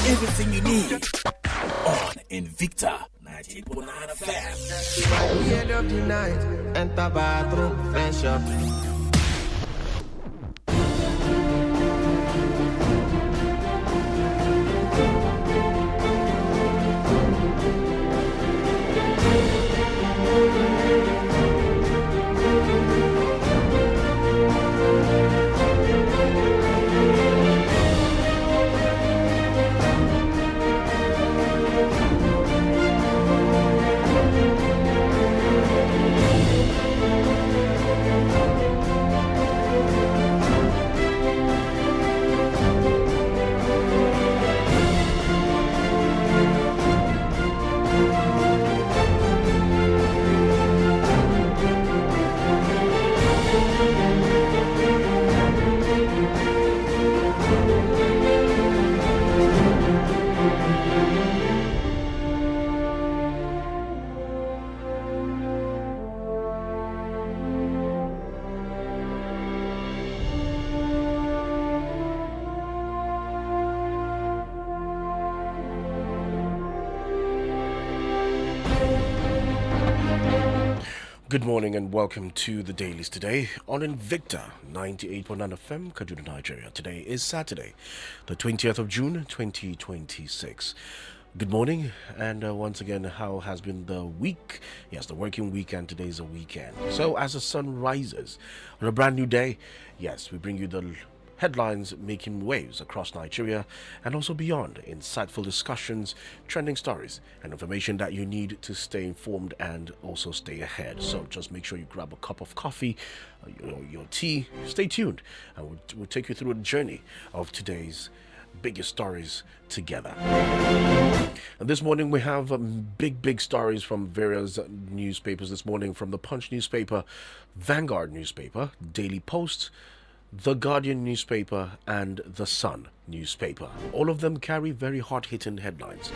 everything you need on Invicta 98.9 FM. By the end of the night, enter bathroom, fresh up. Good morning and welcome to the Dailies today on Invicta 98.9 FM, Kaduna, Nigeria. Today is Saturday, the 20th of June, 2026. Good morning, and once again, how has been the week? Yes, the working week, and today is a weekend. So as the sun rises on a brand new day, yes, we bring you the headlines making waves across Nigeria and also beyond, insightful discussions, trending stories, and information that you need to stay informed and also stay ahead. So just make sure you grab a cup of coffee, your tea, stay tuned, and we'll take you through a journey of today's biggest stories together. And this morning we have big stories from various newspapers this morning, from the Punch newspaper, Vanguard newspaper, Daily Post, The Guardian newspaper, and The Sun newspaper. All of them carry very hard-hitting headlines.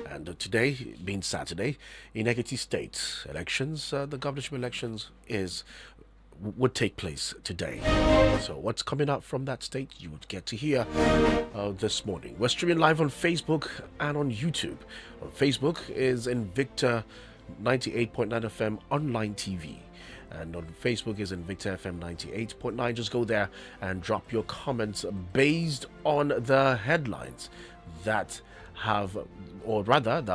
And today, being Saturday, in Ekiti State elections, the governorship elections would take place today. So what's coming up from that state, you would get to hear this morning. We're streaming live on Facebook and on YouTube. On Facebook is Invicta 98.9 FM online TV. And on Facebook is Invicta FM 98.9. Just go there and drop your comments based on the headlines that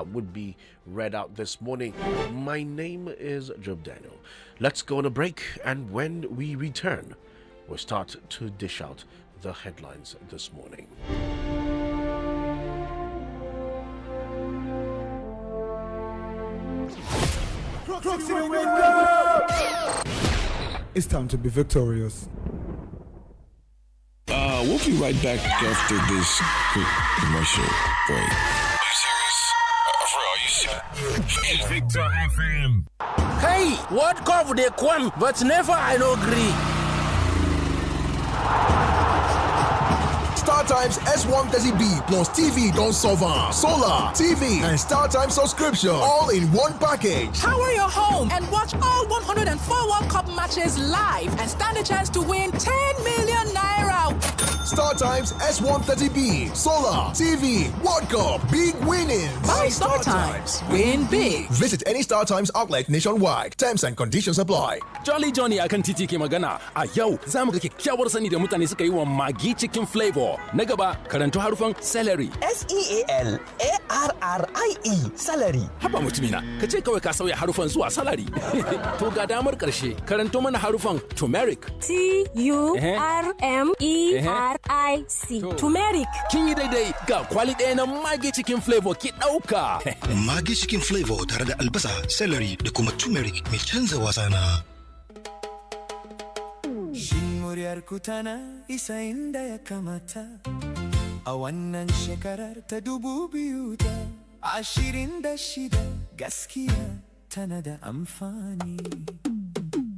would be read out this morning. My name is Job Daniel. Let's go on a break, and when we return, we'll start to dish out the headlines this morning. It's time to be victorious. We'll be right back after this quick commercial break. Are you serious? Invicta FM. Hey, what cover they come, but never I no agree. StarTimes S130B plus TV don't solve solar, TV, and StarTimes subscription all in one package. Power your home and watch all 104 World Cup matches live and stand a chance to win 10 million naira. StarTimes S130B, solar, TV, World Cup, big winnings. Buy StarTimes, win big. Visit any StarTimes outlet nationwide. Terms and conditions apply. Jolly Johnny akan titi ke magana. A yau za mu ga kyakkyawar sani da mutane suka yi wa Maggi Chicken Flavor. Na gaba, karanto harufan celery. SEALARRIE, celery. Haba mutumina, ka ce kawai ka sauya harufan zuwa salary. To ga damar karshe, karanto mana harufan turmeric. TURMERIC. Turmeric. Kin yi daidai, ga kwali ɗaya na Maggi Chicken Flavor ki ɗauka. Maggi Chicken Flavor tare da albasa, celery da kuma turmeric mai canza wasa na. Shin muryar ku tana isa inda ya kamata a wannan shekarar ta 2026, gaskiya tana da amfani.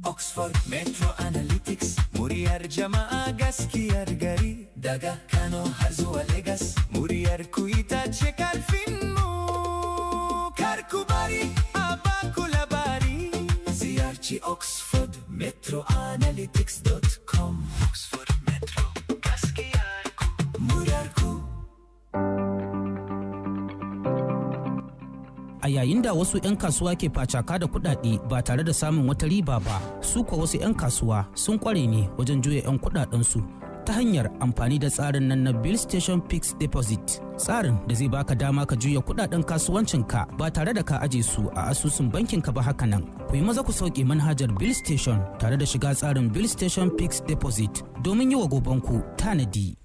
Oxford Metro Analytics, muryar jama'a gaskiyar gari, daga Kano har zuwa Lagos, muryar ku ita ce karfinmu. Kar ku bari a baku labari, ziyarci oxfordmetroanalytics.com. Oxford Metro, gaskiyar ku, muryar ku. A yayin da wasu 'yan kasuwa ke facaka da kuɗaɗe ba tare da samun wata riba ba, su kuwa wasu 'yan kasuwa sun ƙware ne wajen juya 'yan kuɗaɗensu ta hanyar amfani da tsarin nan na Bill Station Fixed Deposit. Tsarin da zai baka dama ka juya kuɗaɗen kasuwancinka ba tare da ka aje su a asusun bankinka ba haka nan. Ku yi maza ku sauke manhajar Bill Station tare da shiga tsarin Bill Station Fixed Deposit domin yi wa gobanku tanadi.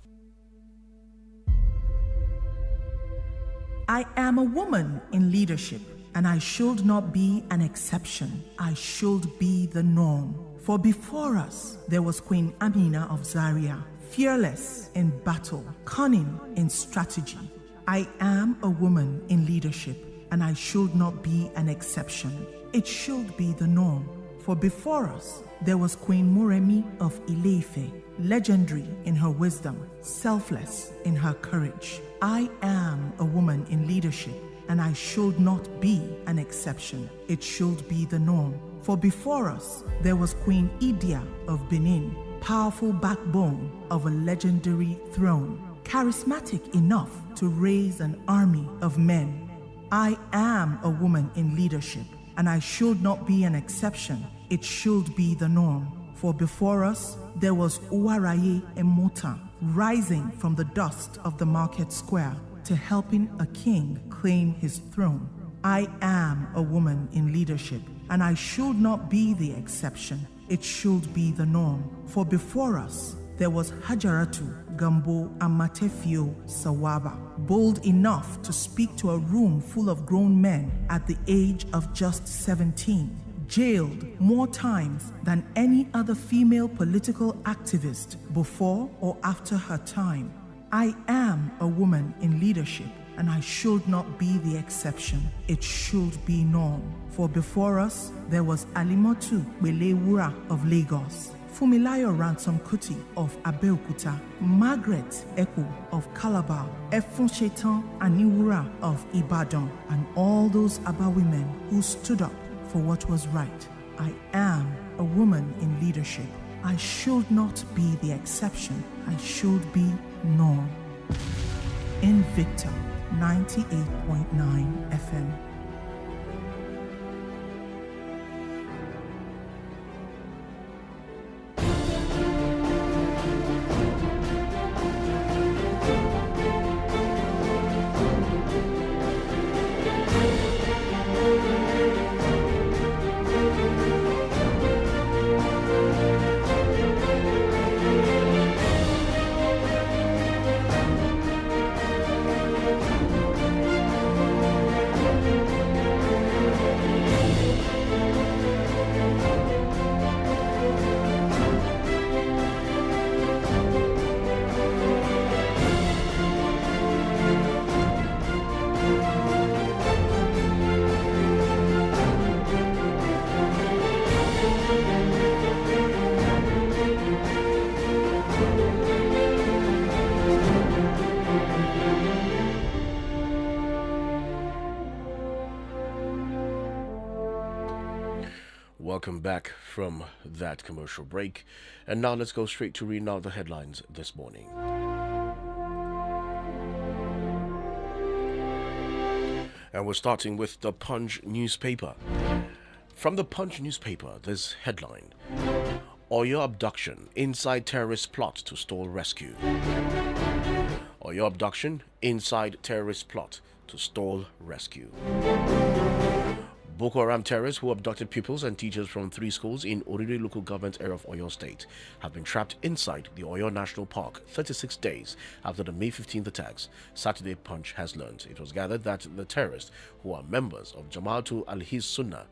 I am a woman in leadership, and I should not be an exception. I should be the norm. For before us, there was Queen Amina of Zaria, fearless in battle, cunning in strategy. I am a woman in leadership, and I should not be an exception. It should be the norm. For before us, there was Queen Moremi of Ileife, legendary in her wisdom, selfless in her courage. I am a woman in leadership, and I should not be an exception. It should be the norm. For before us, there was Queen Idia of Benin, powerful backbone of a legendary throne, charismatic enough to raise an army of men. I am a woman in leadership, and I should not be an exception. It should be the norm. For before us, there was Uwaraye Emota, rising from the dust of the market square to helping a king claim his throne. I am a woman in leadership, and I should not be the exception. It should be the norm. For before us, there was Hajaratu Gambo Amatefio Sawaba, bold enough to speak to a room full of grown men at the age of just 17, jailed more times than any other female political activist before or after her time. I am a woman in leadership, and I should not be the exception. It should be norm. For before us, there was Alimotu Belewura of Lagos, Fumilayo Ransom Kuti of Abeokuta, Margaret Eko of Calabar, Efun Shetan Aniwura of Ibadan, and all those Aba women who stood up for what was right. I am a woman in leadership. I should not be the exception. I should be norm. Invicta 98.9 FM. Welcome back from that commercial break. And now let's go straight to reading out the headlines this morning. And we're starting with the Punch newspaper. From the Punch newspaper, this headline: Oyo abduction, inside terrorist plot to stall rescue. Oyo abduction, inside terrorist plot to stall rescue. Boko Haram terrorists who abducted pupils and teachers from 3 schools in Orire local government area of Oyo State have been trapped inside the Oyo National Park 36 days after the May 15th attacks. Saturday Punch has learned. It was gathered that the terrorists, who are members of Jamaatul al-His Sunnah,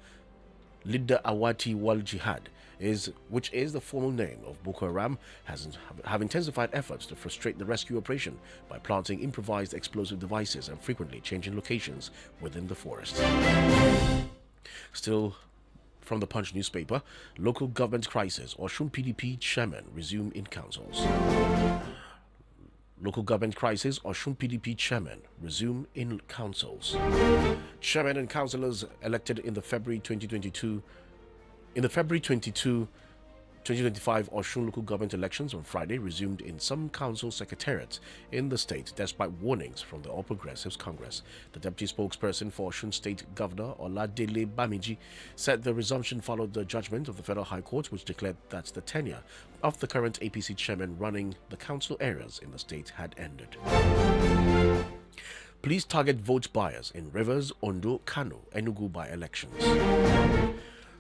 Lidda Awati Wal Jihad, which is the formal name of Boko Haram, have intensified efforts to frustrate the rescue operation by planting improvised explosive devices and frequently changing locations within the forest. Still from the Punch newspaper, local government crisis, Oshun PDP chairman resume in councils. Local government crisis, Oshun PDP chairman resume in councils. Chairman and councillors elected in the February 22 2025 Osun local government elections on Friday resumed in some council secretariats in the state despite warnings from the All Progressives Congress. The deputy spokesperson for Osun State Governor Oladele Bamiji said the resumption followed the judgment of the Federal High Court, which declared that the tenure of the current APC chairman running the council areas in the state had ended. Please target vote buyers in Rivers, Ondo, Kano, Enugu by-elections.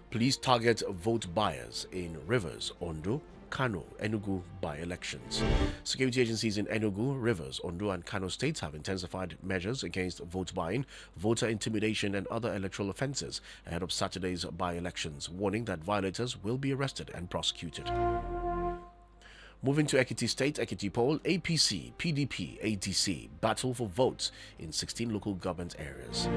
Please target vote buyers in Rivers, Ondo, Kano, Enugu by-elections. Security agencies in Enugu, Rivers, Ondo and Kano states have intensified measures against vote buying, voter intimidation and other electoral offences ahead of Saturday's by-elections, warning that violators will be arrested and prosecuted. Moving to Ekiti State, Ekiti poll, APC, PDP, ADC battle for votes in 16 local government areas.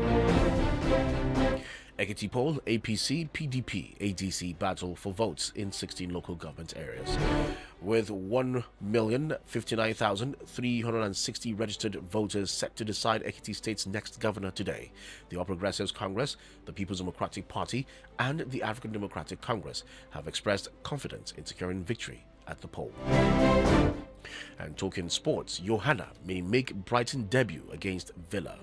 Ekiti poll, APC, PDP, ADC battle for votes in 16 local government areas. With 1,059,360 registered voters set to decide Ekiti State's next governor today, the All Progressives Congress, the People's Democratic Party, and the African Democratic Congress have expressed confidence in securing victory at the poll. And talking sports, Johanna may make Brighton debut against Villa.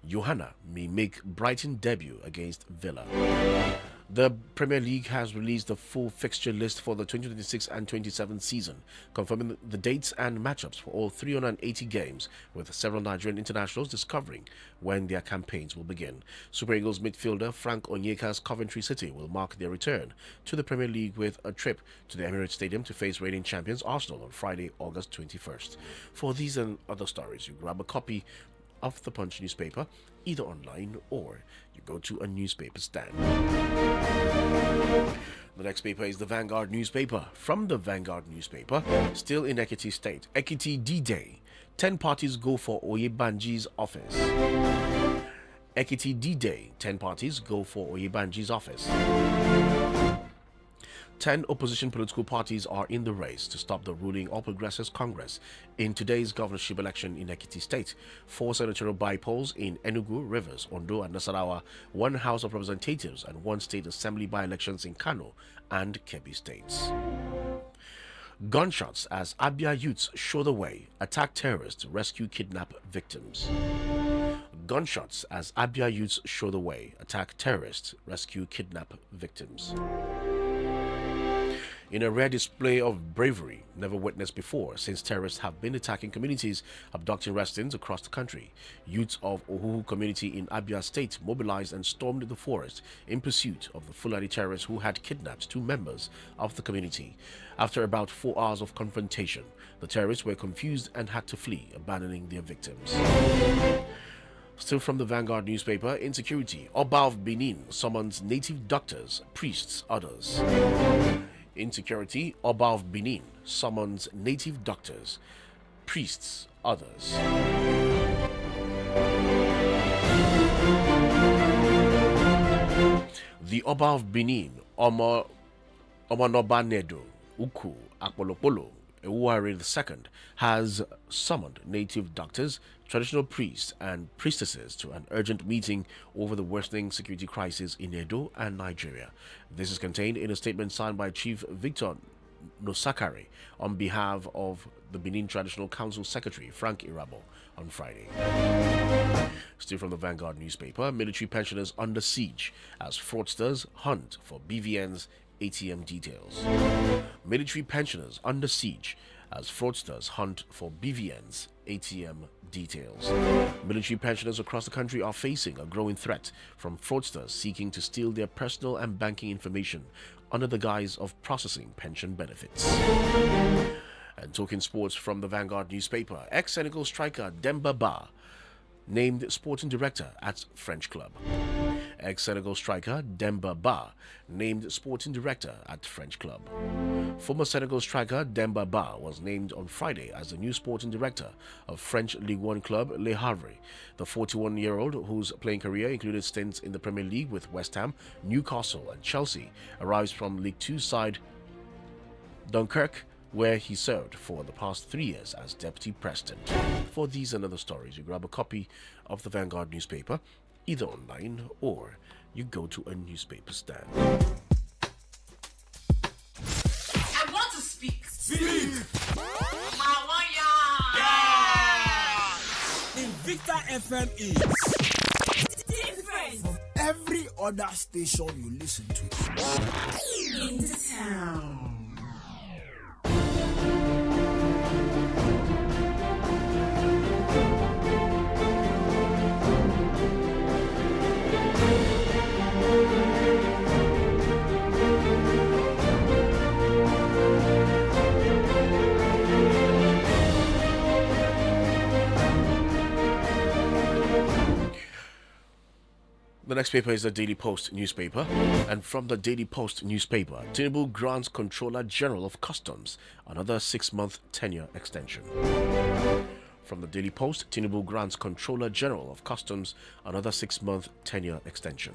Johanna may make Brighton debut against Villa. The Premier League has released the full fixture list for the 2026 and 27 season, confirming the dates and matchups for all 380 games, with several Nigerian internationals discovering when their campaigns will begin. Super Eagles midfielder Frank Onyeka's Coventry City will mark their return to the Premier League with a trip to the Emirates Stadium to face reigning champions Arsenal on Friday, August 21st. For these and other stories, you grab a copy of the Punch newspaper, either online or you go to a newspaper stand. The next paper is the Vanguard newspaper. From the Vanguard newspaper, still in Ekiti State, Ekiti D-Day, 10 parties go for Oyebanji's office. Ekiti D-Day, 10 parties go for Oyebanji's office. 10 opposition political parties are in the race to stop the ruling All Progressives Congress in today's governorship election in Ekiti State. 4 senatorial by-polls in Enugu, Rivers, Ondo and Nasarawa, 1 House of Representatives and 1 state assembly by-elections in Kano and Kebbi states. Gunshots as Abia youths show the way, attack terrorists, rescue kidnap victims. Gunshots as Abia youths show the way, attack terrorists, rescue kidnap victims. In a rare display of bravery never witnessed before, since terrorists have been attacking communities, abducting residents across the country, youths of Ohuhu community in Abia State mobilized and stormed the forest in pursuit of the Fulani terrorists who had kidnapped 2 members of the community. After about 4 hours of confrontation, the terrorists were confused and had to flee, abandoning their victims. Still from the Vanguard newspaper, insecurity, Oba of Benin summons native doctors, priests, others. Insecurity, Oba of Benin summons native doctors, priests, others. The Oba of Benin, Omanobanedo Uku Akpolopolo Ewuare II, has summoned native doctors, traditional priests and priestesses to an urgent meeting over the worsening security crisis in Edo and Nigeria. This is contained in a statement signed by Chief Victor Nosakari on behalf of the Benin Traditional Council Secretary Frank Irabo on Friday. Still from the Vanguard newspaper, military pensioners under siege as fraudsters hunt for BVN's ATM details. Military pensioners under siege as fraudsters hunt for BVN's ATM details. Military pensioners across the country are facing a growing threat from fraudsters seeking to steal their personal and banking information under the guise of processing pension benefits. And talking sports from the Vanguard newspaper, ex-Senegal striker Demba Ba named sporting director at French club. Ex-Senegal striker Demba Ba named sporting director at French club. Former Senegal striker Demba Ba was named on Friday as the new sporting director of French Ligue 1 club Le Havre. The 41-year-old, whose playing career included stints in the Premier League with West Ham, Newcastle and Chelsea, arrives from League 2 side Dunkirk, where he served for the past 3 years as deputy president. For these and other stories, you grab a copy of the Vanguard newspaper, either online or you go to a newspaper stand. Invicta FM is different from every other station you listen to. In the town. The next paper is the Daily Post newspaper, and from the Daily Post newspaper, Tinubu grants Controller General of Customs another 6-month tenure extension. From the Daily Post, Tinubu grants Controller General of Customs another 6-month tenure extension.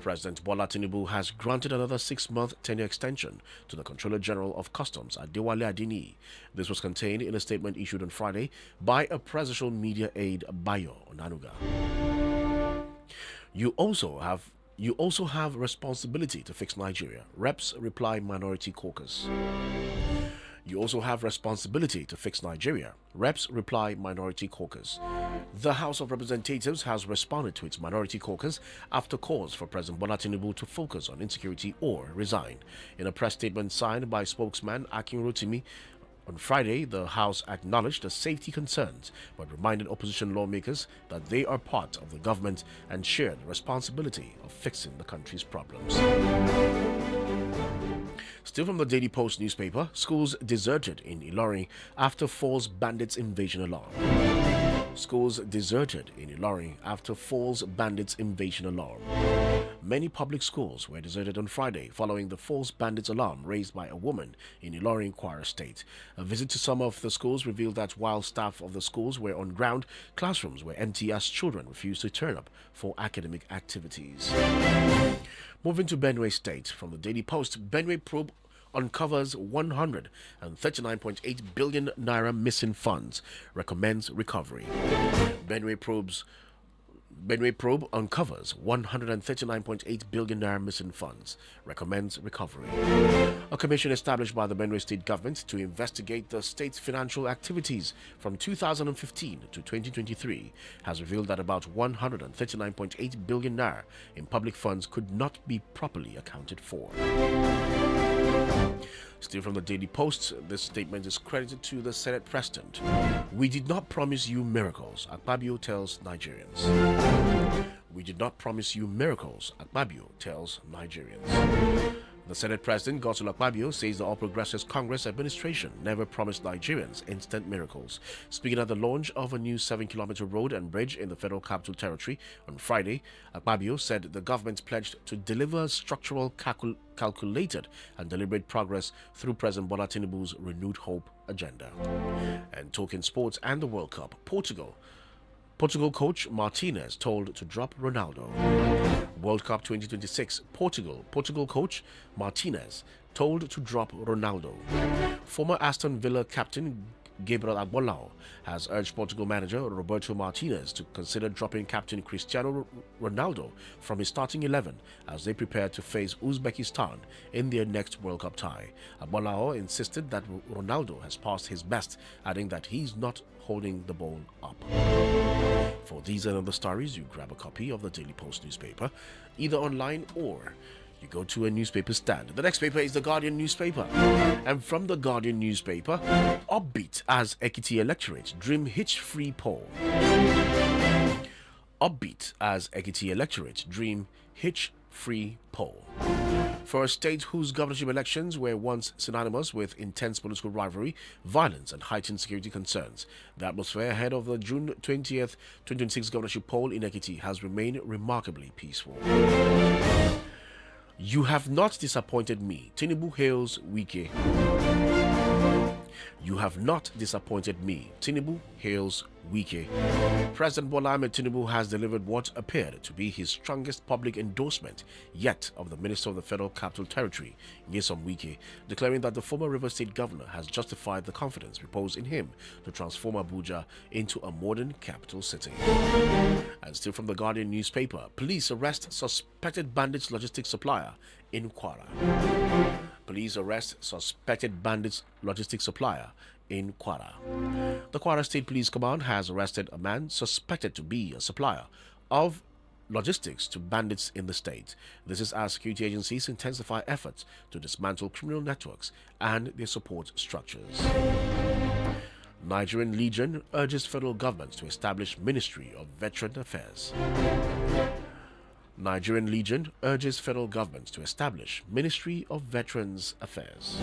President Bola Tinubu has granted another 6-month tenure extension to the Controller General of Customs, Adewale Adini. This was contained in a statement issued on Friday by a presidential media aide, Bayo Onanuga. You also have responsibility to fix Nigeria, Reps reply Minority Caucus. You also have responsibility to fix Nigeria, Reps reply Minority Caucus. The House of Representatives has responded to its Minority Caucus after calls for President Bola Tinubu to focus on insecurity or resign. In a press statement signed by spokesman Akin Rotimi, on Friday, the House acknowledged the safety concerns but reminded opposition lawmakers that they are part of the government and share the responsibility of fixing the country's problems. Still from the Daily Post newspaper, schools deserted in Ilorin after false bandits invasion alarm. Schools deserted in Ilorin after false bandits invasion alarm. Many public schools were deserted on Friday following the false bandits alarm raised by a woman in Ilorin, Kwara State. A visit to some of the schools revealed that while staff of the schools were on ground, classrooms were empty as children refused to turn up for academic activities. Moving to Benue State, from the Daily Post, Benue probe uncovers 139.8 billion naira missing funds, recommends recovery. Benue probe uncovers 139.8 billion naira missing funds, recommends recovery. A commission established by the Benue State government to investigate the state's financial activities from 2015 to 2023 has revealed that about 139.8 billion naira in public funds could not be properly accounted for. Still from the Daily Post, this statement is credited to the Senate President. We did not promise you miracles, Akpabio tells Nigerians. We did not promise you miracles, Akpabio tells Nigerians. The Senate President, Godswill Akpabio, says the All Progressives Congress administration never promised Nigerians instant miracles. Speaking at the launch of a new 7-kilometer road and bridge in the Federal Capital Territory on Friday, Akpabio said the government pledged to deliver structural, calculated and deliberate progress through President Bola Tinubu's renewed hope agenda. And talking sports and the World Cup, Portugal coach Martinez told to drop Ronaldo. World Cup 2026, Portugal coach Martinez told to drop Ronaldo. Former Aston Villa captain Gabriel Agbolao has urged Portugal manager Roberto Martinez to consider dropping captain Cristiano Ronaldo from his starting 11 as they prepare to face Uzbekistan in their next World Cup tie. Agbolao insisted that Ronaldo has passed his best, adding that he's not holding the ball up. For these and other stories, you grab a copy of the Daily Post newspaper, either online or you go to a newspaper stand. The next paper is the Guardian newspaper. And from the Guardian newspaper, upbeat as Ekiti electorate dream hitch-free poll. Upbeat as Ekiti electorate dream hitch-free poll. For a state whose governorship elections were once synonymous with intense political rivalry, violence and heightened security concerns, the atmosphere ahead of the June 20th, 2026 governorship poll in Ekiti has remained remarkably peaceful. You have not disappointed me. Tinubu hails Wike. You have not disappointed me. Tinubu hails Wike. President Bola Ahmed Tinubu has delivered what appeared to be his strongest public endorsement yet of the Minister of the Federal Capital Territory, Nyesom Wike, declaring that the former River State governor has justified the confidence reposed in him to transform Abuja into a modern capital city. And still from the Guardian newspaper, police arrest suspected bandits logistics supplier in Kwara. Police arrest suspected bandits logistics supplier in Kwara. The Kwara State Police Command has arrested a man suspected to be a supplier of logistics to bandits in the state. This is as security agencies intensify efforts to dismantle criminal networks and their support structures. Nigerian Legion urges federal government to establish Ministry of Veteran Affairs. Nigerian Legion urges federal government to establish Ministry of Veterans Affairs.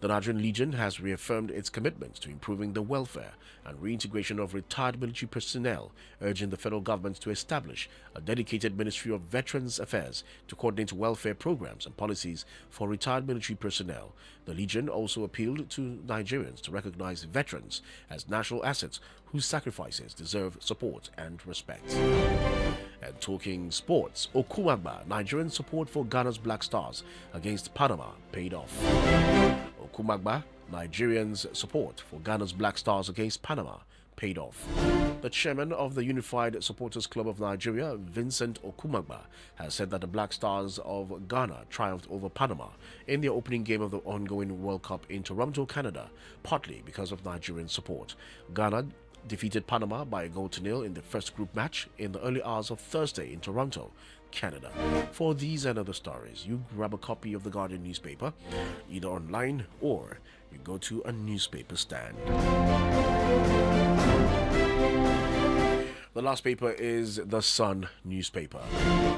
The Nigerian Legion has reaffirmed its commitment to improving the welfare and reintegration of retired military personnel, urging the federal government to establish a dedicated Ministry of Veterans Affairs to coordinate welfare programs and policies for retired military personnel. The Legion also appealed to Nigerians to recognize veterans as national assets whose sacrifices deserve support and respect. And talking sports, Okumagba, Nigerian support for Ghana's Black Stars against Panama paid off. Okumagba, Nigerians' support for Ghana's Black Stars against Panama paid off. The chairman of the Unified Supporters Club of Nigeria, Vincent Okumagba, has said that the Black Stars of Ghana triumphed over Panama in their opening game of the ongoing World Cup in Toronto, Canada, partly because of Nigerian support. Ghana defeated Panama by 1-0 in the first group match in the early hours of Thursday in Toronto, Canada. For these and other stories, you grab a copy of the Guardian newspaper, either online or you go to a newspaper stand. The last paper is the Sun newspaper.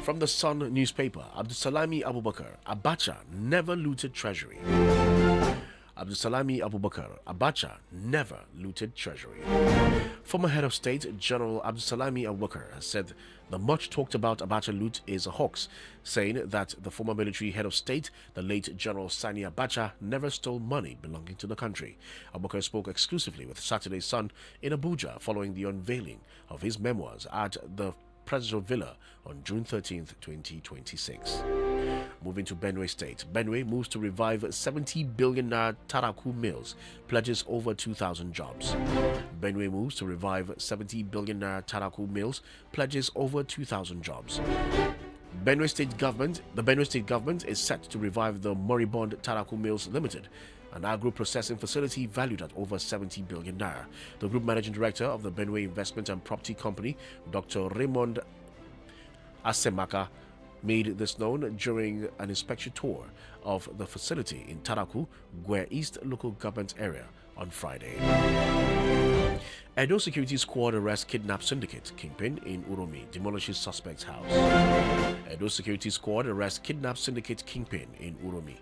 From the Sun newspaper, Abdusalami Abubakar, Abacha never looted treasury. Abdusalami Abubakar, Abacha never looted treasury. Former head of state, General Abdusalami Abubakar, has said the much talked about Abacha loot is a hoax, saying that the former military head of state, the late General Sani Abacha, never stole money belonging to the country. Abubakar spoke exclusively with Saturday's Sun in Abuja following the unveiling of his memoirs at the Presidential Villa on June 13, 2026. Moving to Benue State. Benue moves to revive 70 billion naira Taraku mills, pledges over 2,000 jobs. Benue moves to revive 70 billion naira Taraku mills, pledges over 2,000 jobs. The Benue State government is set to revive the moribund Taraku Mills Limited, an agro-processing facility valued at over 70 billion naira. The group managing director of the Benue Investment and Property Company, Dr. Raymond Asemaka, made this known during an inspection tour of the facility in Taraku, Gwe East local government area on Friday. Edo Security Squad arrests kidnap syndicate kingpin in Uromi, demolishes suspect's house. Edo Security Squad arrests kidnap syndicate kingpin in Uromi,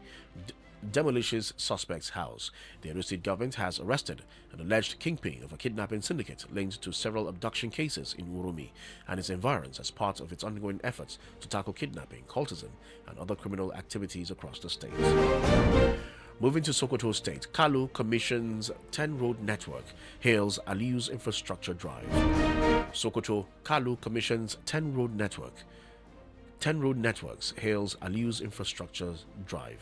demolishes suspect's house. The Edo State government has arrested an alleged kingpin of a kidnapping syndicate linked to several abduction cases in Uromi and its environs as part of its ongoing efforts to tackle kidnapping, cultism, and other criminal activities across the state. Moving to Sokoto State, Kalu commissions 10 road network, hails Aliu's infrastructure drive. Sokoto, Kalu commissions 10 road networks, hails Aliu's infrastructure drive.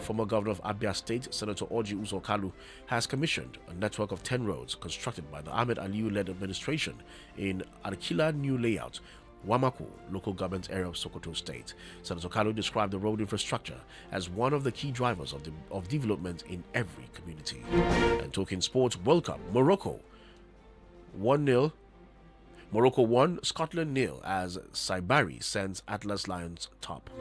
Former governor of Abia State, Senator Orji Uzo Kalu, has commissioned a network of 10 roads constructed by the Ahmed Aliu-led administration in Arkila New Layout, Wamako, local government area of Sokoto State. Senator Kalu described the road infrastructure as one of the key drivers of development in every community. And talking sports, World Cup, Morocco 1-0. Morocco 1, Scotland 0 as Saibari sends Atlas Lions top.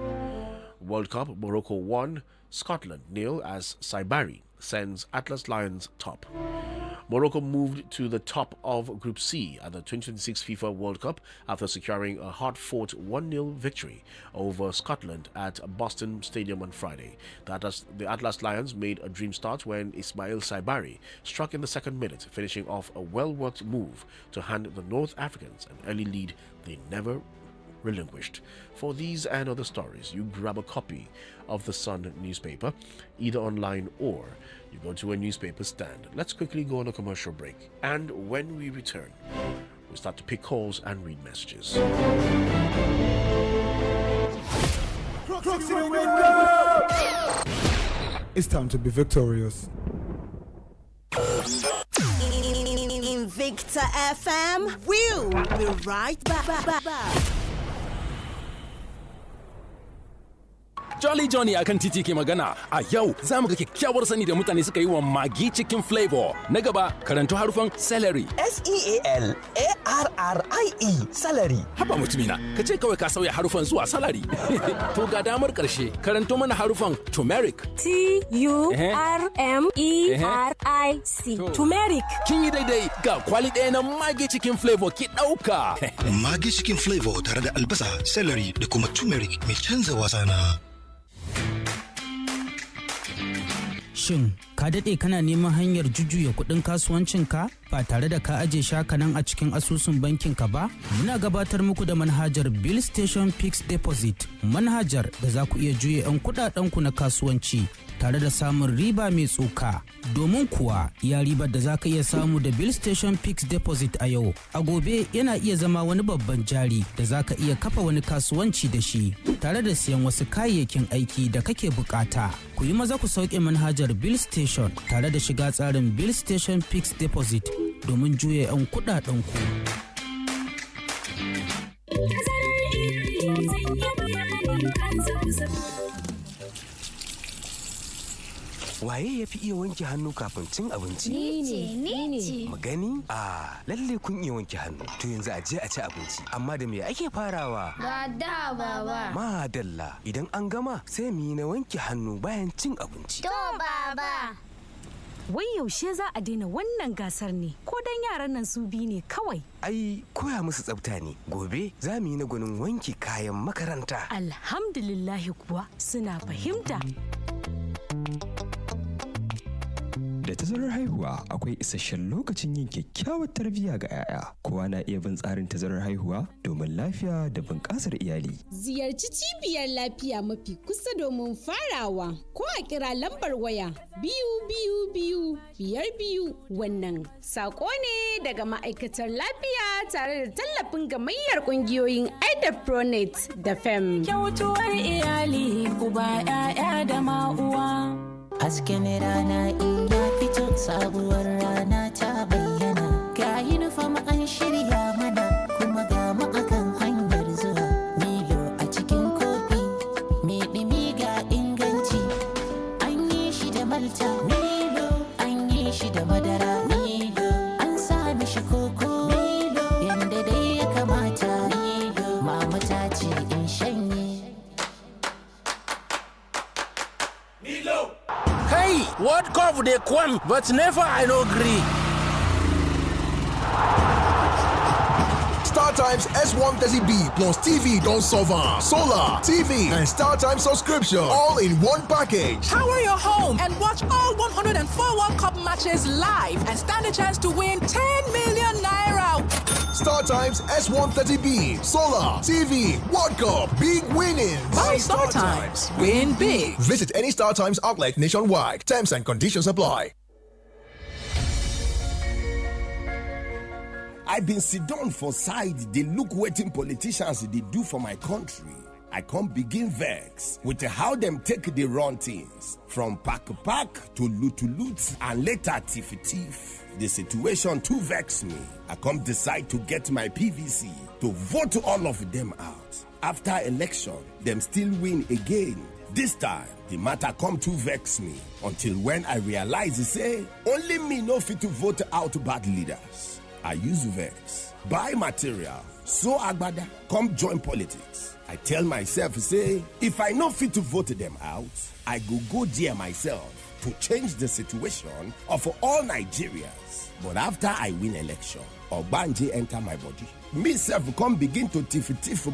World Cup, Morocco 1, Scotland 0 as Saibari sends Atlas Lions top. Morocco moved to the top of Group C at the 2026 FIFA World Cup after securing a hard-fought 1-0 victory over Scotland at Boston Stadium on Friday. The Atlas Lions made a dream start when Ismail Saibari struck in the second minute, finishing off a well-worked move to hand the North Africans an early lead they never relinquished. For these and other stories, you grab a copy of the Sun newspaper, either online or you go to a newspaper stand. Let's quickly go on a commercial break, and when we return, we start to pick calls and read messages. It's time to be victorious. Invicta FM, we'll be right back. Jolly Johnny akan titi ke magana. A yau za mu ga kyakkyawar sani da mutane suka yi wa Maggi cikin flavor. Na gaba karanto harufan celery. S-E-A-L-A-R-R-I-E celery. Haba mutumina, ka ce kawai ka sauya harufan zuwa salary. To ga damar ƙarshe, karanto mana harufan turmeric. T-U-R-M-E-R-I-C. Turmeric. Kin yi daidai, ga kwali ɗaya na Maggi cikin flavor ki ɗauka. Maggi cikin flavor tare da albasa, celery da kuma turmeric mai canza wasa na. Shin ka daɗe kana neman hanyar jujjuya kuɗin kasuwancinka ba tare da ka aje shakanan a cikin asusun bankinka ba? Muna gabatar muku da manhajar Bill Station Fixed Deposit, manhajar da za ku iya juya 'yan kuɗaɗenku na kasuwanci tare da samun riba mai tsoka. Domin kuwa ya ribar da za ka iya samu da Bill Station Fixed Deposit a yau, a gobe yana iya zama wani babban jari da za ka iya kafa wani kasuwanci da shi tare da siyan wasu kayayyakin aiki da kake bukata. Ku yi maza ku sauke manhajar Bill Station tare da shiga tsarin Bill Station Fixed Deposit domin juya 'yan kuɗaɗenku. Waye ya fi iya wanke hannu kafin cin abinci? Ni ce. Mu gani? Lalle kun iya wanke hannu. To yanzu a je a ci abinci. Amma da me ake farawa? Da baba. Madalla, idan an gama sai mu yi na wanke hannu bayan cin abinci. To baba. Wai yaushe za a daina wannan gasar ne? Ko dan yaran nan su bi ne kawai? Ai, koya musu tsafta ne. Gobe za mu yi na gwanin wanke kayan makaranta. Alhamdulillahi kuwa suna fahimta. Da tazarar haihuwa akwai isasshen lokacin yin kyakkyawar tarbiyya ga 'ya'ya. Kowa na iya bin tsarin tazarar haihuwa domin lafiya da bunƙasar iyali. Ziyarci cibiyar lafiya mafi kusa domin farawa ko a kira lambar waya 222 wannan sako ne daga ma'aikatar lafiya tare da tallafin gamayyar ƙungiyoyin Pronet da FEM. Kyautuwar iyali uba 'ya'ya da ma'uwa. Hasken rana in ya fito sabuwar rana ta bayyana. Ga yunifom an shirya mana kuma ga mu akan hanyar zuwa. Milo a cikin kofi mai ɗumi ga inganci. An yi shi da malta. Milo an yi shi da madara. Milo an sa mishi koko. Milo yanda dai ya kamata. Milo mama ta ce in shanye. Hey, what curve they come, but never I no agree. StarTimes S130B plus TV don't solve am. Solar, TV, and StarTimes subscription all in one package. Power your home and watch all 104 World Cup matches live and stand a chance to win 10 million naira. StarTimes S130B, Solar, TV, World Cup, big winnings. Buy StarTimes, win big. Visit any StarTimes outlet nationwide. Terms and conditions apply. I been sit down for side, they look wetin politicians they do for my country. I can't begin vex with how them take the run things. From pack to loot and later tiff. The situation too vex me. I come decide to get my PVC to vote all of them out. After election, them still win again. This time, the matter come to vex me until when I realize say only me no fit to vote out bad leaders. I use vex, buy material, so agbada, come join politics. I tell myself, say, if I no fit to vote them out, I go there myself to change the situation of all Nigerians. But after I win election, Ogbanje enter my body. Me self come begin to tiff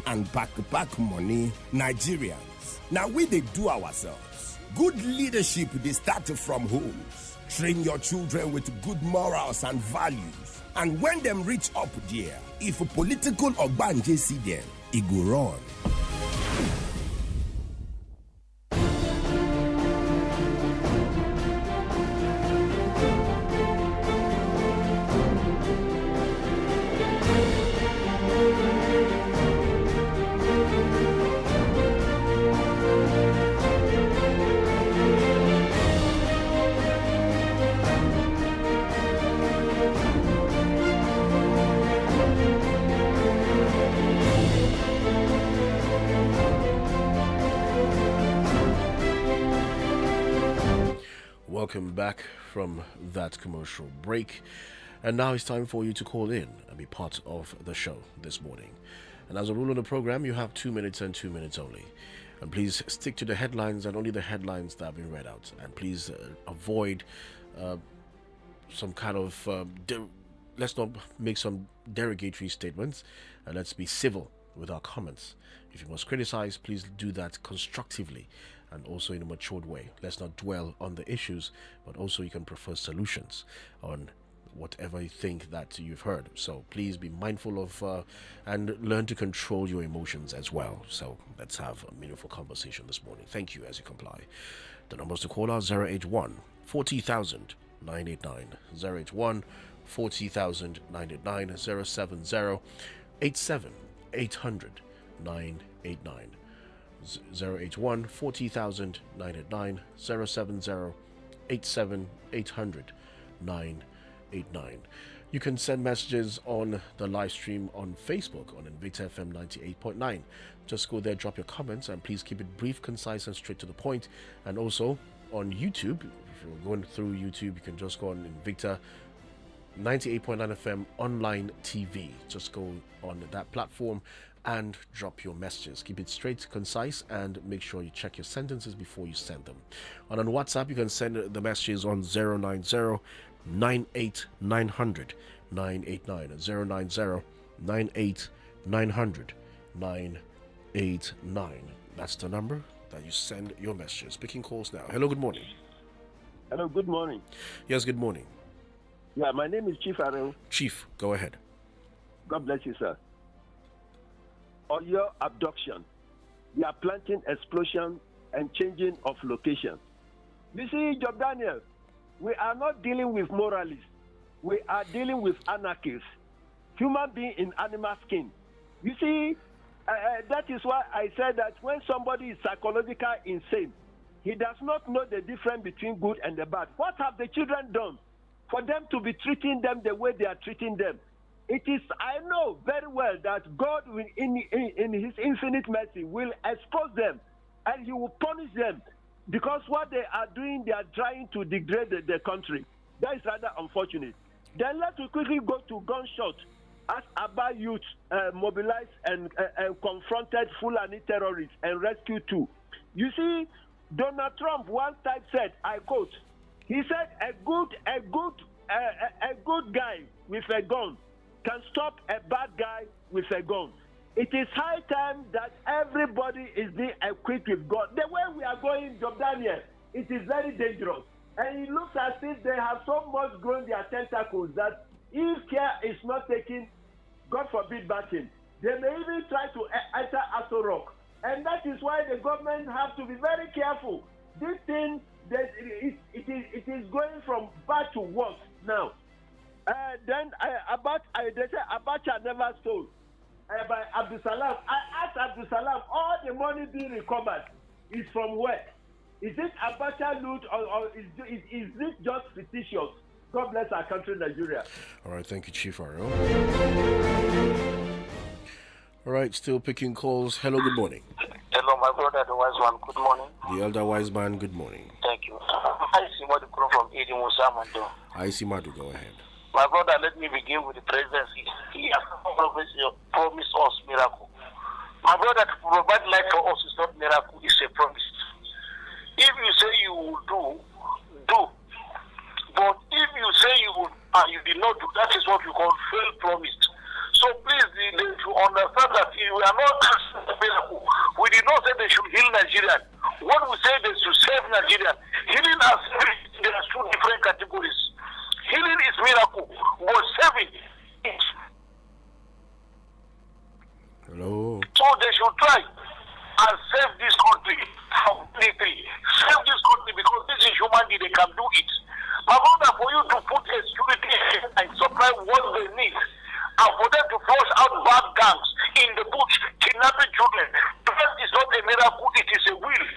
and pack money. Nigerians, now we they do ourselves. Good leadership, they start from homes. Train your children with good morals and values. And when them reach up there, if a political Ogbanje see them, it go run. welcome back from that commercial break. And now it's time for you to call in and be part of the show this morning. And as a rule of the program, you have 2 minutes and 2 minutes only. And please stick to the headlines and only the headlines that have been read out. And please avoid some kind of let's not make some derogatory statements, and let's be civil with our comments. If you must criticize, please do that constructively and also in a matured way. Let's not dwell on the issues, but also you can prefer solutions on whatever you think that you've heard. So please be mindful of and learn to control your emotions as well. So let's have a meaningful conversation this morning. Thank you as you comply. The numbers to call are 081 40,000 989, 081 40,000 989, 070 87 800 989, 081 40,000 989, 070 87 800 989. You can send messages on the live stream on Facebook on Invicta FM 98.9. Just go there, drop your comments, and please keep it brief, concise, and straight to the point. And also on YouTube, if you're going through YouTube, you can just go on Invicta 98.9 FM online TV. Just go on that platform and drop your messages. Keep it straight, concise, and make sure you check your sentences before you send them. And on WhatsApp, you can send the messages on 090 98 900 989, 090 98 900 989. That's the number that you send your messages. Picking calls now. Hello, good morning. Hello, good morning. Yes, good morning. Yeah, my name is Chief Arel. Chief, go ahead. God bless you, sir. On your abduction, we are planting explosion and changing of location. You see, Job Daniel, we are not dealing with moralists. We are dealing with anarchists, human being in animal skin. You see, that is why I said that when somebody is psychologically insane, he does not know the difference between good and the bad. What have the children done for them to be treating them the way they are treating them? It is, I know very well that God, will, in His infinite mercy, will expose them and He will punish them because what they are doing, they are trying to degrade the country. That is rather unfortunate. Then let's quickly go to gunshot as Aba youth mobilized and confronted Fulani terrorists and rescued two. You see, Donald Trump one time said, I quote, he said, a good guy with a gun can stop a bad guy with a gun. It is high time that everybody is being equipped with gun. The way we are going, Job Daniel, it is very dangerous. And it looks as if they have so much grown their tentacles that if care is not taken, God forbid batting, they may even try to enter Aso Rock. And that is why the government have to be very careful. This thing, it is going from bad to worse now. Then they say Abacha never stole. By Abdul Salam, I asked Abdul Salam, all the money being recovered is from where? Is it Abacha loot or is it just fictitious? God bless our country, Nigeria. All right, thank you, Chief Ariel. All right, still picking calls. Hello, good morning. Hello, my brother, the wise one. Good morning. The elder wise man, good morning. Thank you. I see Madu from Edi Musamando. I see Madu, go ahead. My brother, let me begin with the presidency. He has promised us miracle. My brother, to provide life for us is not miracle, it's a promise. If you say you will do. But if you say you will and you did not do, that is what you call failed promised. So please, they should understand that we are not asking miracle. We did not say they should heal Nigerian. What we say they should save Nigerian. Healing and saving, there are two different categories. Healing is miracle, but saving is. Hello. So they should try and save this country completely. Save this country because this is humanity, they can do it. My brother, for you to put a security and supply what they need, and for them to flush out bad gangs in the bush, kidnapping children, that is not a miracle, it is a will.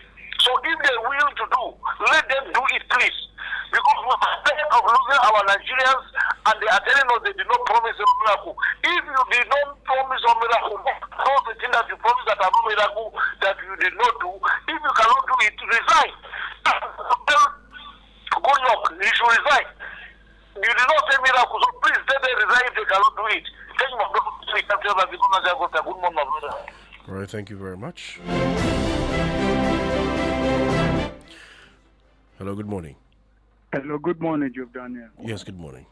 So if they will to do, let them do it, please. Because we are tired of losing our Nigerians and they are telling us they did not promise a miracle. If you did not promise a miracle, all the things that you promised that are no miracle that you did not do, if you cannot do it, resign. Go your he should resign. You did not say miracle, so please let them resign if they cannot do it. Thank you, my brother. Good morning, my brother. All right, thank you very much. Hello, good morning. Hello, good morning, Job Daniel. Yes, good morning.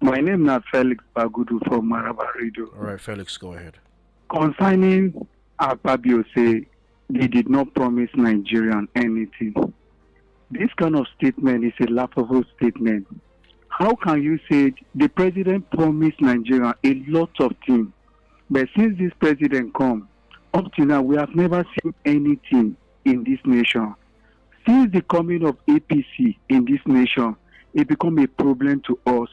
My name is Felix Bagudu from Maraba Radio. All right, Felix, go ahead. Concerning Akpabio, say they did not promise Nigerian anything. This kind of statement is a laughable statement. How can you say the president promised Nigeria a lot of things, but since this president come, up to now, we have never seen anything in this nation. Since the coming of APC in this nation, it become a problem to us.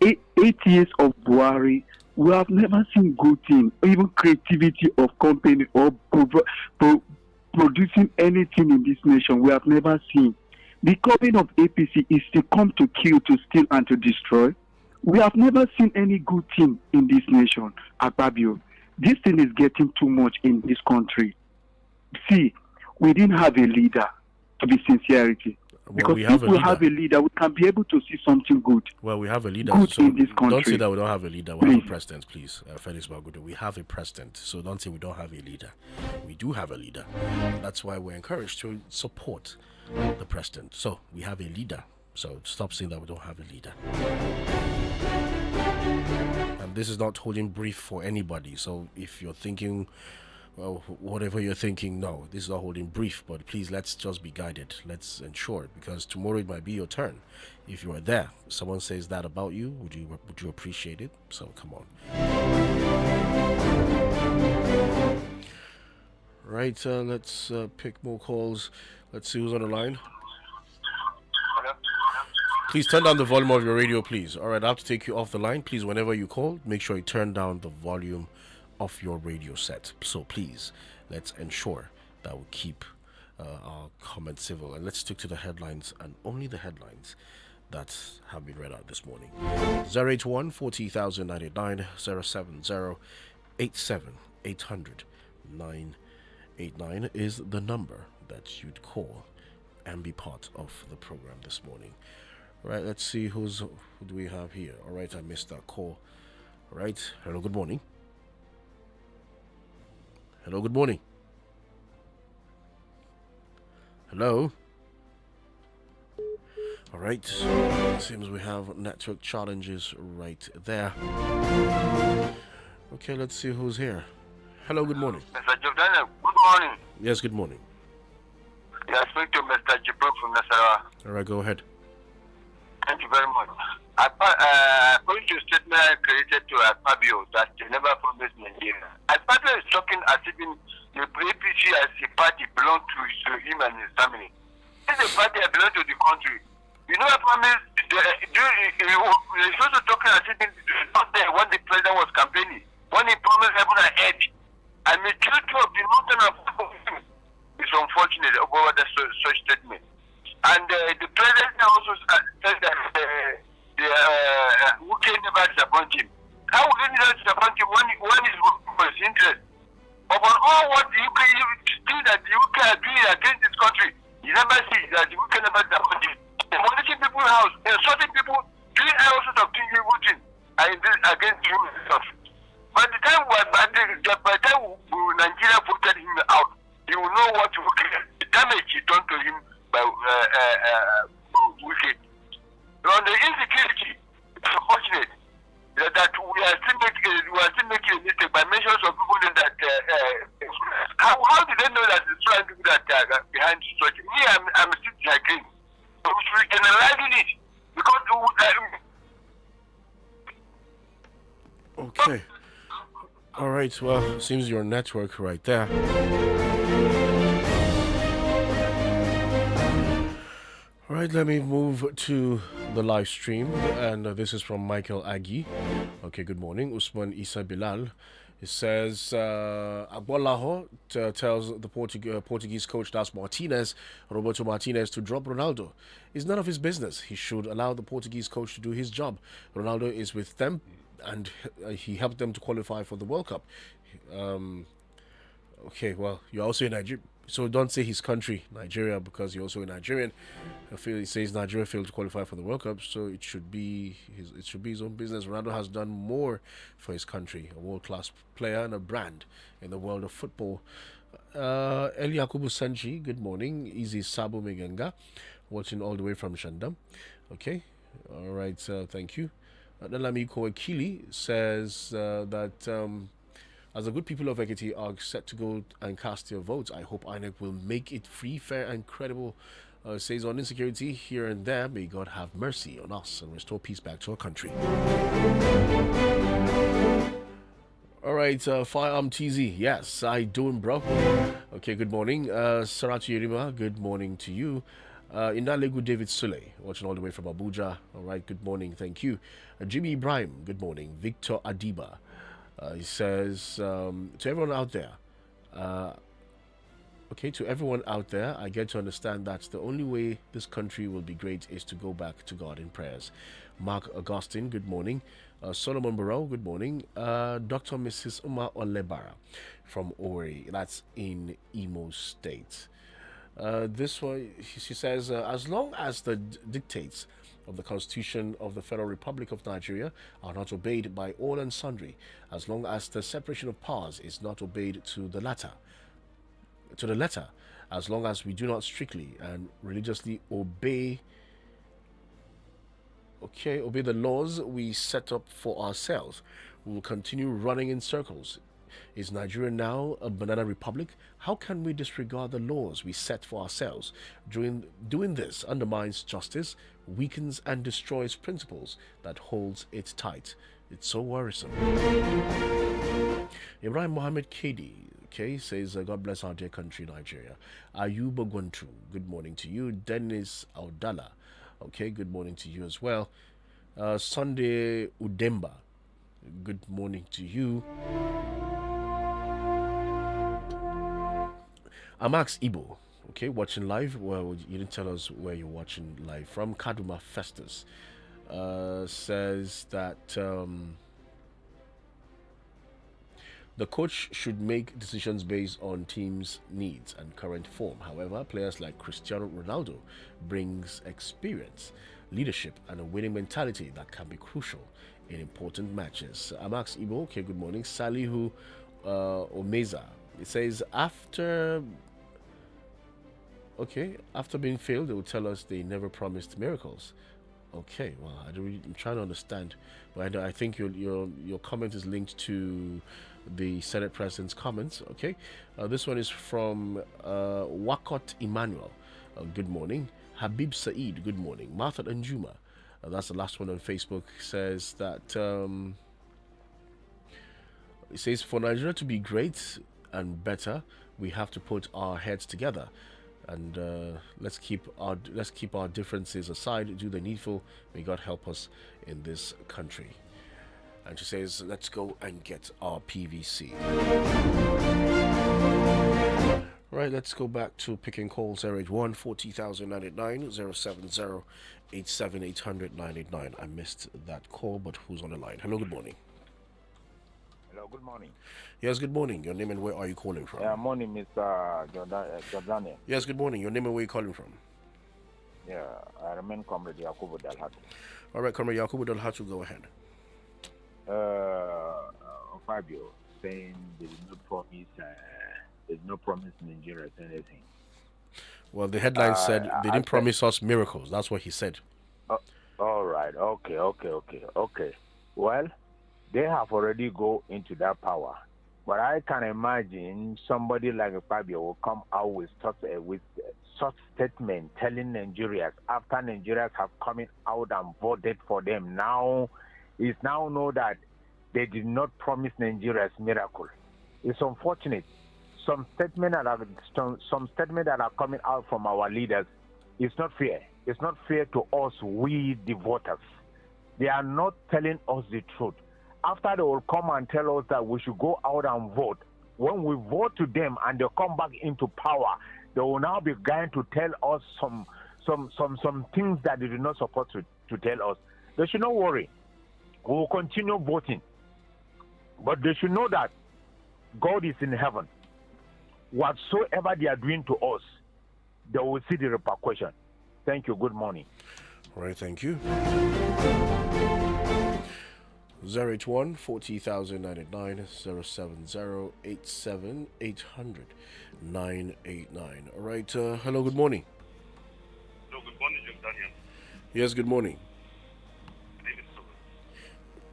8 years of Buhari, we have never seen good thing, even creativity of company or producing anything in this nation. We have never seen. The coming of APC is to come to kill, to steal, and to destroy. We have never seen any good thing in this nation, Akpabio. This thing is getting too much in this country. See, we didn't have a leader, to be sincerity. Because if we have a leader, we can be able to see something good. Well, we have a leader. Good so in this country. Don't say that we don't have a leader. We have a president, please. Felix Bagudu. We have a president. So don't say we don't have a leader. We do have a leader. That's why we're encouraged to support the president. So we have a leader. So stop saying that we don't have a leader. And this is not holding brief for anybody. So if you're thinking, well, whatever you're thinking, no, this is not holding brief. But please, let's just be guided. Let's ensure, because tomorrow it might be your turn. If you are there, someone says that about you, would you appreciate it? So come on. Right, let's pick more calls. Let's see who's on the line. Please turn down the volume of your radio, please. All right, I have to take you off the line. Please, whenever you call, make sure you turn down the volume of your radio set. So please, let's ensure that we keep our comments civil. And let's stick to the headlines, and only the headlines that have been read out this morning. 081 40099 070 87 800 989 is the number that you'd call and be part of the program this morning. All right, let's see who do we have here. All right, I missed that call. All right, hello, good morning. Hello, good morning. Hello. All right, seems we have network challenges right there. Okay, let's see who's here. Hello, good morning. Mr. Jordana, good morning. Yes, good morning. Yeah, I speak to Mr. Jibril from Nasarawa. All right, go ahead. Thank you very much. According to a statement created to Akpabio that they never promised Nigeria, Akpabio is talking as if the APC as a party belongs to him and his family. This is a party that belongs to the country. You know, I promise, you're supposed to talking as if not there when the president was campaigning, when he promised heaven and earth. And the truth of the mountain of him is unfortunate over such statement. And the president also said that UK never disappoint him. How would he never disappoint him when he's for his interest? Upon all what the UK thing that the UK are doing against this country, you never see that the UK never disappoint him. Demolishing people's house, insulting people, doing all sorts of things against human stuff. By the time Nigeria voted him out, he will know what the damage he done to him by wicked. On the insecurity, it's unfortunate that we are still making a mistake by mentioning some people that how did they know that the strong people that are behind such? Me, I'm still disagreeing. So we should generalize it because okay. All right, well, seems your network right there. All right, let me move to the live stream, and this is from Michael Agui. Okay, good morning. Usman Isa Bilal. It says, Agbolaho tells the Portuguese coach, that's Roberto Martinez, to drop Ronaldo. It's none of his business. He should allow the Portuguese coach to do his job. Ronaldo is with them, and he helped them to qualify for the World Cup. Okay, well, you're also a So don't say his country, Nigeria, because you're also a Nigerian. I feel he says Nigeria failed to qualify for the World Cup, so it should be his own business. Ronaldo has done more for his country, a world-class player and a brand in the world of football. Eli Yakubu Sanchi, good morning. Easy Sabo Meganga, watching all the way from Shandam. Okay, all right, thank you. Nalamiko Akili says that as the good people of Ekiti are set to go and cast their votes, I hope INEC will make it free, fair, and credible. Says on insecurity here and there, may God have mercy on us and restore peace back to our country. All right, Firearm TZ. Yes, I doing, bro. Okay, good morning. Saratu Yerima, good morning to you. Indalegu David Sule, watching all the way from Abuja. All right, good morning, thank you. Jimmy Ibrahim, good morning. Victor Adiba. He says, to everyone out there, to everyone out there, I get to understand that the only way this country will be great is to go back to God in prayers. Mark Augustine, good morning. Solomon Barrow, good morning. Dr. Mrs. Uma Olebara from Ori, that's in Imo State. This one, she says, as long as the dictates of the Constitution of the Federal Republic of Nigeria are not obeyed by all and sundry, as long as the separation of powers is not obeyed to the letter, as long as we do not strictly and religiously obey the laws we set up for ourselves, we will continue running in circles. Is Nigeria now a banana republic? How can we disregard the laws we set for ourselves? Doing this undermines justice, weakens and destroys principles that holds it tight. It's so worrisome. Ibrahim Mohammed Kedi, says, God bless our dear country, Nigeria. Ayuba Gwantu, good morning to you. Dennis Audala, good morning to you as well. Sunday Udemba, good morning to you. Amax Ibo, watching live. Well, you didn't tell us where you're watching live from. Kaduma Festus says that the coach should make decisions based on team's needs and current form. However, players like Cristiano Ronaldo brings experience, leadership, and a winning mentality that can be crucial in important matches. Amax Ibo, good morning. Salihu Omeza, it says after being failed, they will tell us they never promised miracles. Well, I'm trying to understand, but I think your comment is linked to the Senate President's comments. This one is from Wakot Emmanuel. Good morning. Habib Saeed, good morning. Martha Anjuma, that's the last one on Facebook, says that it says for Nigeria to be great and better, we have to put our heads together and let's keep our differences aside, do the needful. May God help us in this country. And she says, let's go and get our PVC. Right, let's go back to picking calls. 081 40099 070 87800 989. I missed that call, but who's on the line? Hello, good morning. Hello, good morning. Yes, good morning. Your name and where are you calling from? Yeah, morning, Mr. Jordan. Yes, good morning. Your name and where are you calling from? Yeah, I remain Comrade Yakubu Dalhatu. All right, Comrade Yakubu Dalhatu, go ahead. Fabio saying there's no promise Nigeria anything. Well, the headline said they didn't promise us miracles. That's what he said. All right. Okay. Well, they have already go into that power. But I can imagine somebody like Fabio will come out with such statement telling Nigerians after Nigerians have coming out and voted for them. Now, it's now know that they did not promise Nigeria's miracle. It's unfortunate. Some statements that are coming out from our leaders is not fair. It's not fair to us, we the voters. They are not telling us the truth. After they will come and tell us that we should go out and vote, when we vote to them and they come back into power, they will now be going to tell us some things that they did not support to tell us. They should not worry. We will continue voting. But they should know that God is in heaven. whatsoever they are doing to us, they will see the repercussion. Thank you. Good morning. All right, thank you. 081 40,099 070 87 800 989. All right, hello, good morning. Hello, good morning, Daniel. Yes, good morning. My name is Thomas.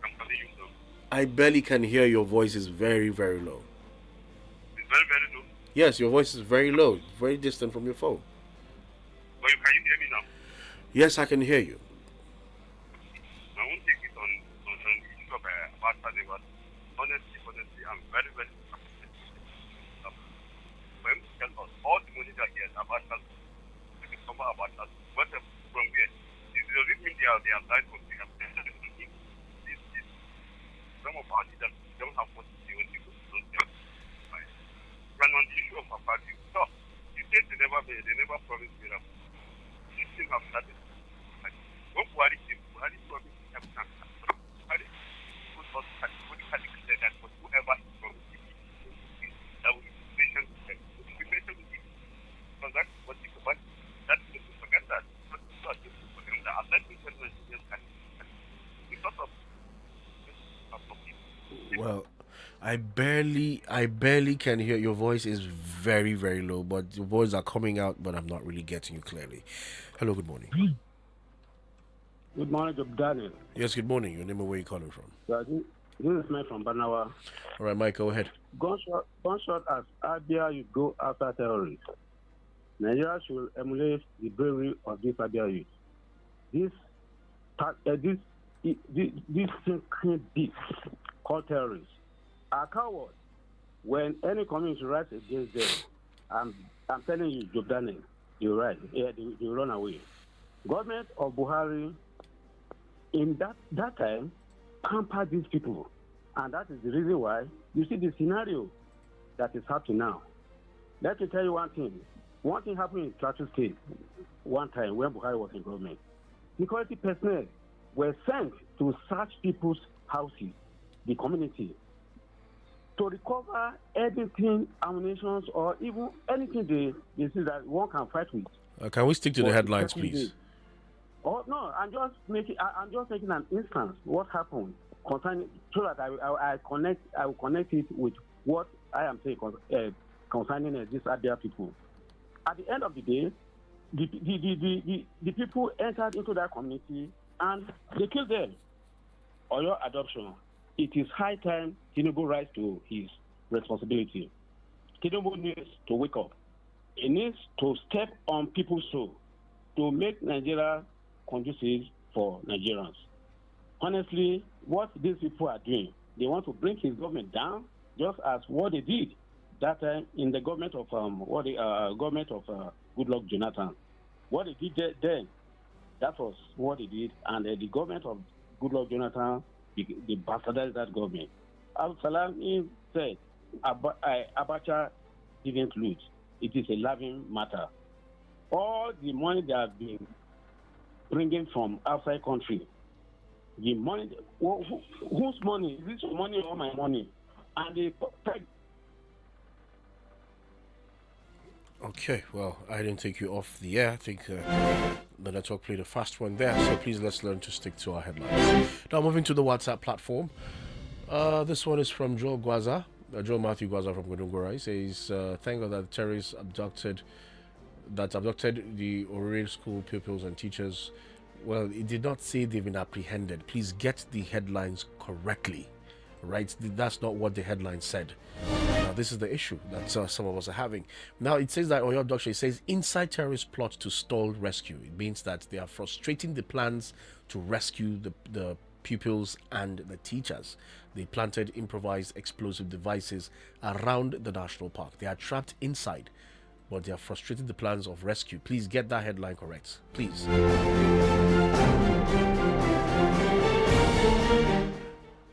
I'm calling you, though. I barely can hear your voice is very, very low. It's very, very low. Yes, your voice is very low, very distant from your phone. But can you hear me now? Yes, I can hear you. I won't take it on issue of Abacha, but honestly, I'm very, very disappointed. For him to tell us all the money that he has, Abacha, to discover Abacha, what from here? This doesn't mean they are died for the some of our leaders don't have what they want to do. And on the issue of Abacha, so you said they never promised miracle. These things have started. Don't worry, Buhari promised everything. Buhari put us categorically clear that whoever is promised, that will be patient with them. Be patient with him. Because that's what you forget. That's what you forget that. But it's not just for them that unless we tell them because of well, I barely can hear. Your voice is very, very low, but your words are coming out, but I'm not really getting you clearly. Hello, good morning. Good morning, Daniel. Yes, good morning. Your name and where you calling from? This is Mike from Banawa. All right, Mike, go ahead. Gunshot as Abia, you go after terrorists. Nigeria should emulate the bravery of this Abia youth. This thinking beast called terrorists are cowards. When any community rise against them, I'm telling you, Job Daniel, you're right. Yeah, they run away. Government of Buhari in that time pampered these people, and that is the reason why you see the scenario that is happening now. Let me tell you one thing. One thing happened in Plateau State one time when Buhari was in government. Security personnel were sent to search people's houses, the community, to recover anything, ammunition, or even anything they see that one can fight with. Can we stick to the headlines, please? Oh no, I'm just making an instance what happened concerning, so that I will connect it with what I am saying concerning these Abia people. At the end of the day, the people entered into that community and they killed them. Or your adoption. It is high time Tinubu rise to his responsibility. Tinubu needs to wake up. He needs to step on people's soul to make Nigeria conducive for Nigerians. Honestly, what these people are doing, they want to bring his government down, just as what they did that time in the government of Goodluck Jonathan. What they did then, that was what they did, and the government of Goodluck Jonathan, they bastardized that government. Al-Salam said, Abacha didn't loot. It is a laughing matter. All the money they have been bringing from outside country, the money, whose money? Is this your money or my money? And they Okay, well, I didn't take you off the air. I think the network played a fast one there, so please let's learn to stick to our headlines. Now, moving to the WhatsApp platform. This one is from Joe Gwaza, Joe Matthew Gwaza from Godungora. He says, thank God that the terrorists abducted the Orire school pupils and teachers. Well, it did not say they've been apprehended. Please get the headlines correctly, right? That's not what the headline said. Now, this is the issue that some of us are having. Now, it says that on your abduction, it says inside terrorist plot to stall rescue. It means that they are frustrating the plans to rescue the pupils and the teachers. They planted improvised explosive devices around the national park. They are trapped inside, but they are frustrating the plans of rescue. Please get that headline correct, please.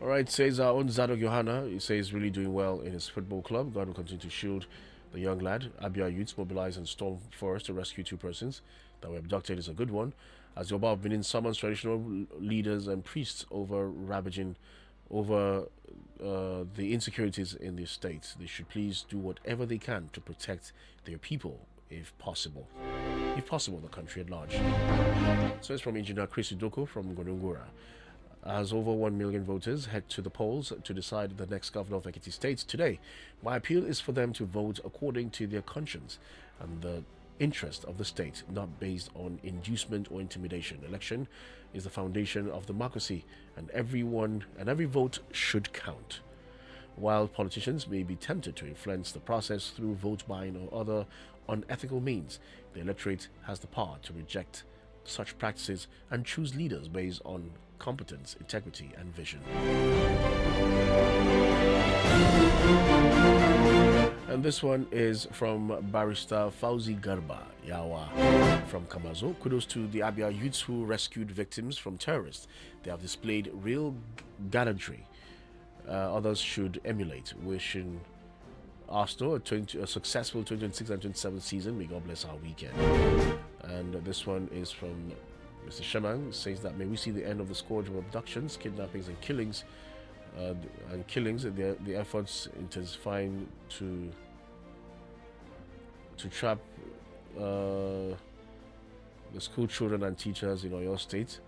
All right, says our own Zadok Johanna. He says really doing well in his football club. God will continue to shield the young lad. Abia youths mobilize and storm forest to rescue 2 persons that were abducted is a good one. As Yoruba of Benin summons traditional leaders and priests over ravaging over the insecurities in the state. They should please do whatever they can to protect their people, if possible. If possible, the country at large. So it's from Engineer Chris Udoko from Gonungura. As over 1 million voters head to the polls to decide the next governor of Ekiti State today, my appeal is for them to vote according to their conscience and the interest of the state, not based on inducement or intimidation. Election is the foundation of democracy, and every vote should count. While politicians may be tempted to influence the process through vote buying or other unethical means, the electorate has the power to reject such practices and choose leaders based on competence, integrity, and vision. And this one is from Barrister Fauzi Garba Yawa from Kamazo. Kudos to the Abia youths who rescued victims from terrorists. They have displayed real gallantry. Others should emulate. Wishing Arsenal a successful 2026 and 2027 season. May God bless our weekend. And this one is from Mr. Shemang. Says that may we see the end of the scourge of abductions, kidnappings, and killings. The efforts intensifying to trap the school children and teachers in Oyo State.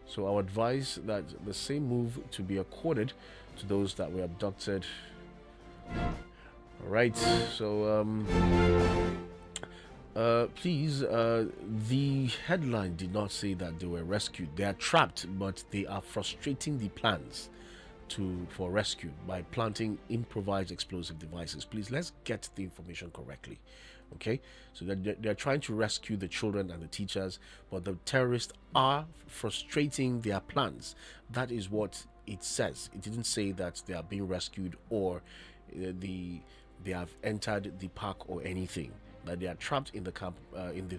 So I would advise that the same move to be accorded to those that were abducted. All right. So please, the headline did not say that they were rescued. They are trapped, but they are frustrating the plans for rescue by planting improvised explosive devices. Please, let's get the information correctly. Okay, so they're trying to rescue the children and the teachers, but the terrorists are frustrating their plans. That is what it says. It didn't say that they are being rescued or they have entered the park or anything. That they are trapped in the camp in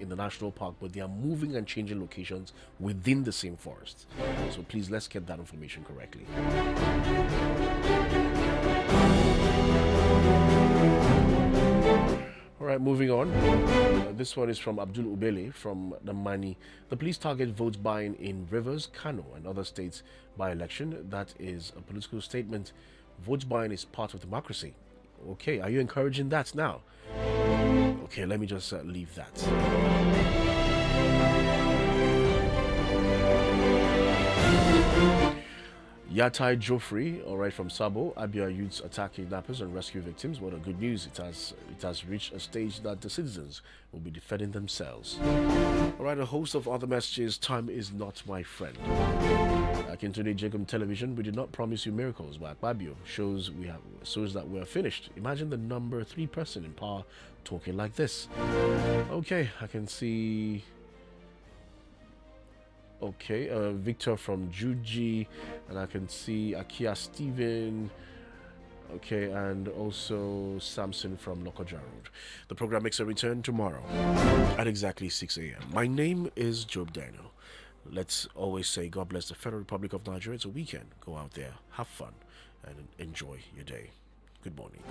the national park, but they are moving and changing locations within the same forest. So please, let's get that information correctly. All right, moving on. This one is from Abdul Ubele from Namani. The police target vote buying in Rivers, Kano, and other states by election. That is a political statement. Vote buying is part of democracy. Okay, are you encouraging that now? Okay, let me just leave that. Yatai Joffrey, all right, from Sabo. Abia youths attack kidnappers and rescue victims. What a good news. It has reached a stage that the citizens will be defending themselves. All right, a host of other messages. Time is not my friend. Akintunde Jacob Television, we did not promise you miracles, but Akpabio shows that we are finished. Imagine the number 3 person in power talking like this. Okay, I can see. Okay, Victor from Juji, and I can see Akia Steven. Okay, and also Samson from Lokoja Road. The program makes a return tomorrow at exactly 6 a.m. My name is Job Daniel. Let's always say God bless the Federal Republic of Nigeria. It's a weekend. Go out there, have fun, and enjoy your day. Good morning.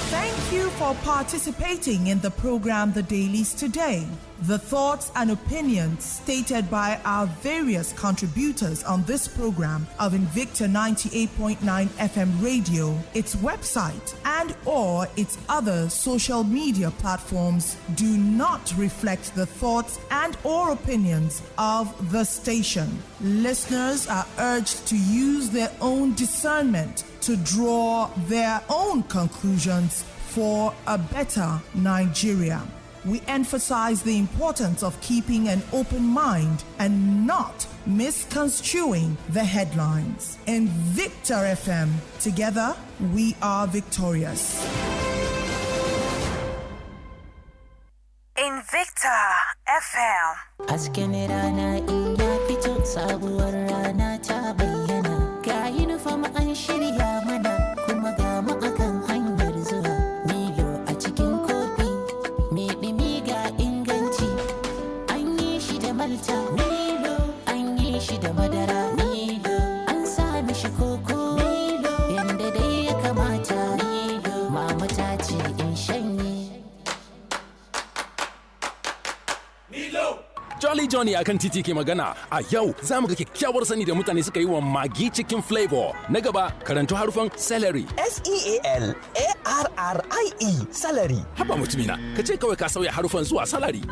Thank you for participating in the program The Dailies today. The thoughts and opinions stated by our various contributors on this program of Invicta 98.9 FM radio, its website, and or its other social media platforms do not reflect the thoughts and or opinions of the station. Listeners are urged to use their own discernment to draw their own conclusions for a better Nigeria. We emphasize the importance of keeping an open mind and not misconstruing the headlines. Invicta FM, together we are victorious. Invicta FM. Hasken rana in ya fito, sabuwar rana ta bayyana. Ga uniform an shirya mana, kuma ga mu akan hanyar zuwa. Milo a cikin kofi, me dimi ga inganci. An yi shi da malta, Milo. An yi shi da madara, Milo. An sa mishi koko, Milo. Yanda dai ya kamata, Milo. Mama ta ce in shanye. Jolly Johnny akan titi ke magana. A yau za mu ga kyakkyawar sani da mutane suka yi wa Maggi Chicken Flavor. Na gaba karanto harufan celery. S-E-A-L-A-R-R-I-E. Celery. Haba mutumina, ka ce kawai ka sauya harufan zuwa salary.